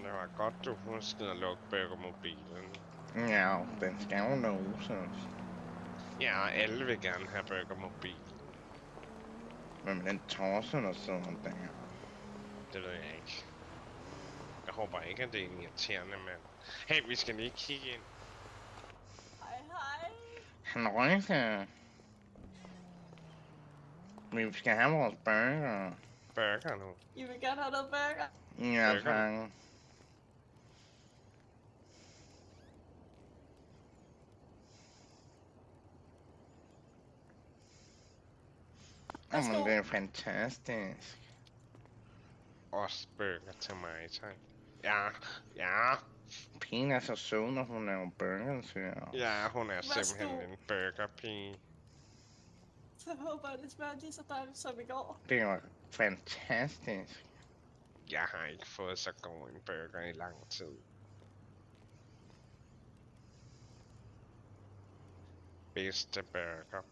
det var godt, du huskede at lukke burgermobilen. Ja, den skal jo låses. Ja, alle vil gerne have burgermobilen. Men med den torse, der sidder der. Det ved jeg ikke. Jeg håber ikke, at det er en irriterende mand. Hey, vi skal lige kigge ind. Hej. Han røjser. Vi skal have vores burger. Burger nu. I vil gerne have noget burger? Ja, Burger. tak. Men det er fantastisk. Også burger til mig, tak. Ja. Pigen er så sød, når hun laver burger til os. Ja, hun er simpelthen en burgerpige. Så håber jeg, det smager lige så dejligt som i går. Det var fantastisk. Jeg har ikke fået så god en burger i lang tid. Bedste burger.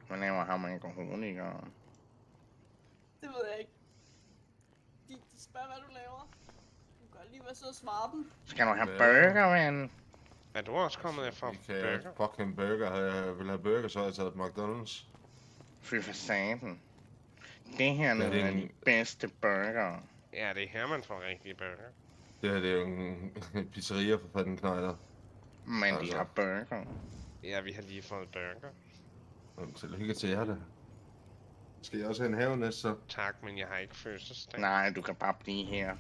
Hvad laver ham alkoholikere? Det ved jeg ikke. De spørger, hvad du laver. Du kan lige være sød og svare dem. Skal du have burger, ven? Er du også kommet efter burger? Fucking burger. Jeg vil have burger, så har jeg taget McDonald's. Fy for satan. Det her nu er de bedste burger. Ja, det er her, man får rigtig burger. Det her det er jo en pizzeria for fanden knejder. Men de har burger. Ja, vi har lige fået burger. Tillykke til jer da. Skal jeg også have en havenæst så? Tak, men jeg har ikke fødselsdag. Nej, du kan bare blive her.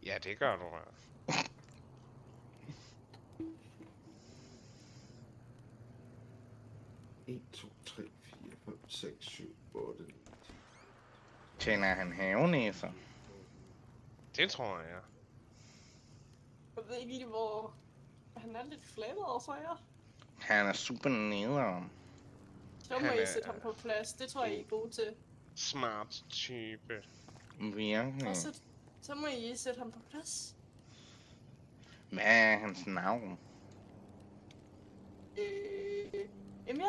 Ja, det gør du da. En, 2, 3, 4, 5, 6, 7, 8, 9. Tjener han havenæser? Det tror jeg. Jeg ved ikke lige, hvor... Han er lidt flabet over for jer. Han er super nederen. Så må I sætte ham på plads. Det tror jeg, I er gode til. Smart type. Virkelig. Og så må I sætte ham på plads. Hvad er hans navn? Emil?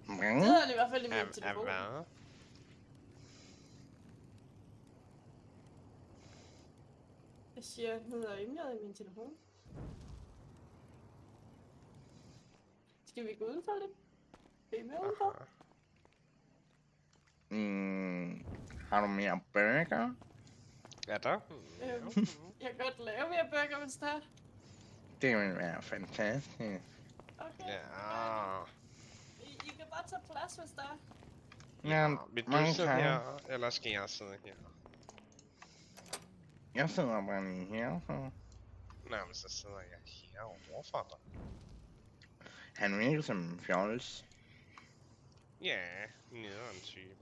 Hvad? Det hedder han i hvert fald i min telefon. Hvad? Jeg siger, han hedder Emil i min telefon. Skal vi gå udenfor lidt? Emil udenfor? Har du mere burger? Ja, der. Jeg kan godt lave mere burger, hvis det er. Det vil være fantastisk. Okay. Ja. I kan bare tage plads, hvis der er. Ja, Vil du mange sidde tak. her, eller skal jeg sidde her? Jeg sidder bare lige her, så. Nej, men så sidder jeg her overfor dig. Han virker som en fjols. Ja, nederen type.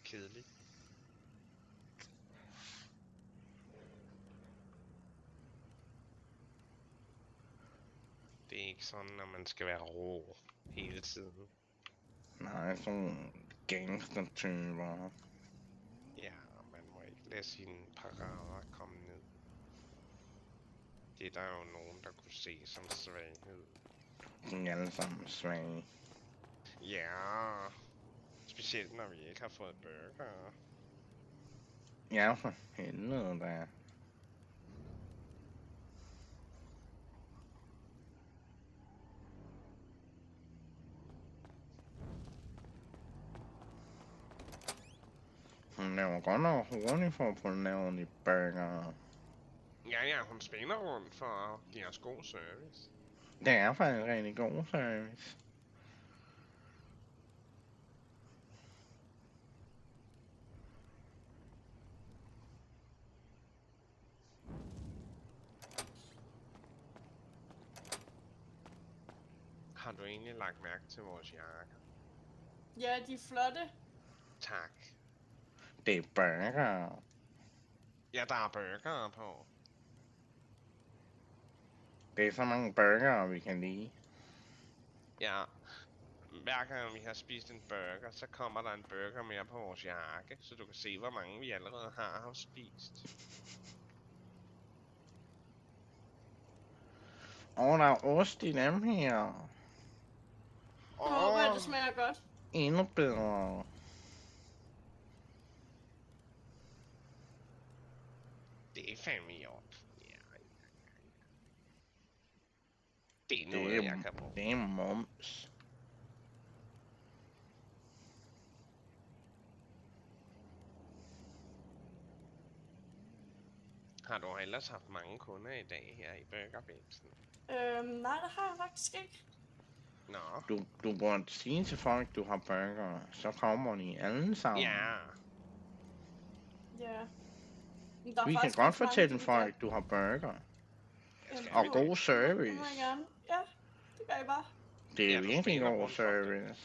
Kedelig. Det er ikke sådan, at man skal være rå hele tiden. Nej, sådan gangster-typer. Ja, man må ikke lade sine parader komme ned. Det er der jo nogen, der kunne se som svaghed. De er alle sammen svage. Ja, specielt når vi ikke har fået burger. Ja, for helvede da. Hun laver godt nok hurtigt for at få lavet de burger. Ja, hun spænder rundt for at give os god service. Det er faktisk rigtig god service. Har du egentlig lagt mærke til vores jakker? Ja, de er flotte. Tak. Det er burger. Ja, der er burger på. Det er så mange burger, vi kan lide. Ja. Hver gang vi har spist en burger, så kommer der en burger mere på vores jakke, så du kan se, hvor mange vi allerede har spist. Der er ost i dem her. Jeg håber, det smager godt. endnu bedre. Det er fandme i orden. Ja. Det er Det noget, jeg er, kan bruge. det er mums. Har du ellers haft mange kunder i dag her i Burgerbæksen? Nej, det har jeg faktisk ikke. Nå. Du burde sige til folk, du har burger. Så kommer de alle sammen. Ja. Ja. Men der er Vi kan faktisk godt også mange, fortælle der vil folk, du har burger. Skal Og vi god det? Det må service. jeg gerne. Ja, det gør jeg bare. Det Ja, er du virkelig smiler god rundt for det. service.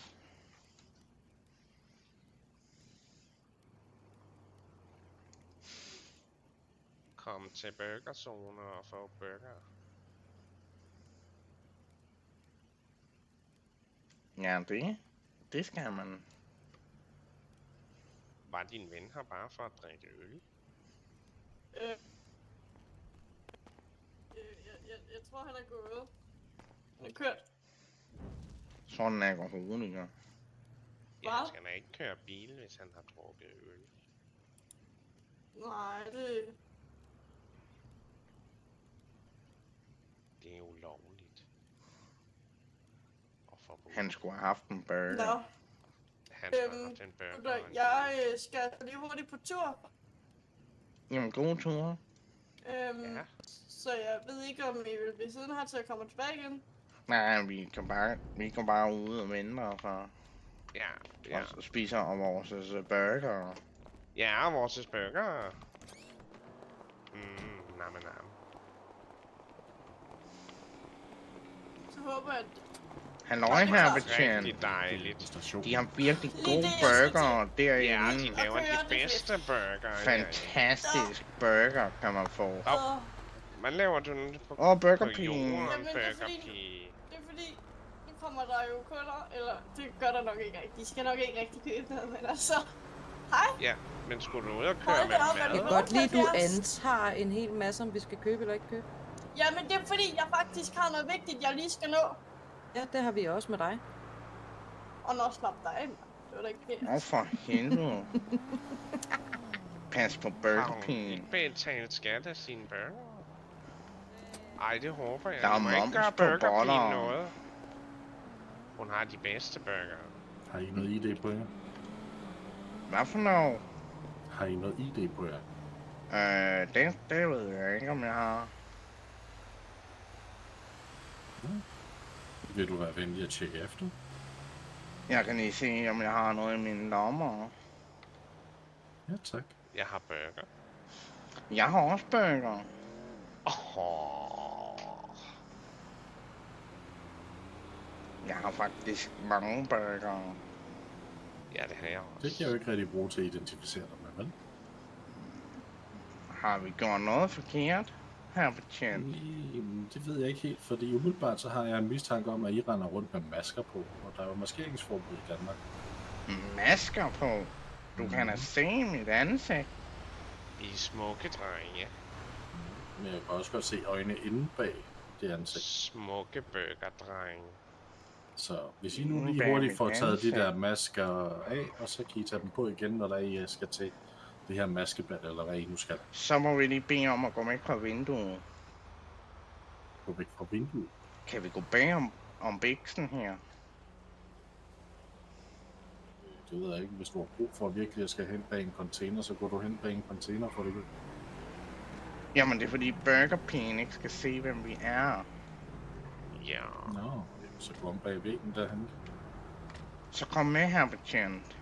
Kom til burgerzone og få burger. Ja, det skal man. Var din ven her bare for at drikke øl? Øh, jeg tror, han er gået. Han er kørt. Sådan er alkoholiker. Ja, han Hvad? skal da ikke køre bil, hvis han har drukket øl. Nej, det... Det er ulovligt. Og forbudt. Han skulle have haft en burger. Nå, Han skulle have haft en burger. gutter, og en jeg skal lige hurtigt på tur. Jamen, god tur. Ja. Så jeg ved ikke, om I vil blive siddende her, til jeg kommer tilbage igen. Nej, vi kan bare ud og vente og så Ja. og så spiser vores burger. Ja, vores burger. Nam. Så håber jeg, at... Halløj her, Rigtig betjent. dejligt. Station. De har virkelig Lige gode det, jeg skulle burger Ja, derinde. de laver Okay, ja, de det er bedste burger. Fantastisk burger kan man få. Hvad laver du nu på, Burgerpigen. jorden, Jamen, det er fordi- burgerpige? Det er fordi, nu kommer der jo kunder, eller det gør der nok ikke rigtigt. De skal nok ikke rigtig købe noget, men altså... Hej! Ja, men skulle du ud og køre Hold med da op, er det mad? godt? Godt lige, du 78. antager en hel masse, om vi skal købe eller ikke købe. Jamen, det er fordi, jeg faktisk har noget vigtigt, jeg lige skal nå. Ja, det har vi også med dig. Og nå, slap dig af, mand. Det var da ikke pænt. Åh, for helvede. Pas på Har hun burgerpigen. ikke betalt skat af sine burger? Ej, det håber jeg. Der er Du må ikke moms gøre på burgerpigen boller. noget. Hun har de bedste burger. Har I noget ID på jer? Hvad for noget? Har I noget ID på jer? Det ved jeg ikke, om jeg har. Vil du være venlig at tjekke efter? Jeg kan lige se, om jeg har noget i mine lommer. Ja, tak. Jeg har burger. Jeg har også burger. Jeg har faktisk mange burger. Ja, det har jeg også. Det kan jeg jo ikke rigtig bruge til at identificere dig med, vel? Har vi gjort noget forkert? Her betjent. Det ved jeg ikke helt, fordi umiddelbart så har jeg en mistanke om, at I render rundt med masker på, og der er jo maskeringsforbud i Danmark. Masker på. Du kan da se mit ansigt. I er smukke drenge. Men jeg kan også godt se øjne inde bag det ansigt. Smukke burgerdrenge. Så hvis I nu lige Bag hurtigt mit får taget de ansigt. der masker af, og så kan I tage dem på igen, når der I skal til det her maskebad, eller hvad I nu skal. Så må vi lige bede om at gå væk fra vinduet. Gå væk fra vinduet. Kan vi gå bag om biksen her? Det ved jeg ikke. Hvis du har brug for virkelig at skal hen bag en container, så går du hen bag en container for det. Jamen det er fordi burgerpigen ikke skal se, hvem vi er. Ja. Nå, så gå om bag væggen derhen. Så kom med her, betjent.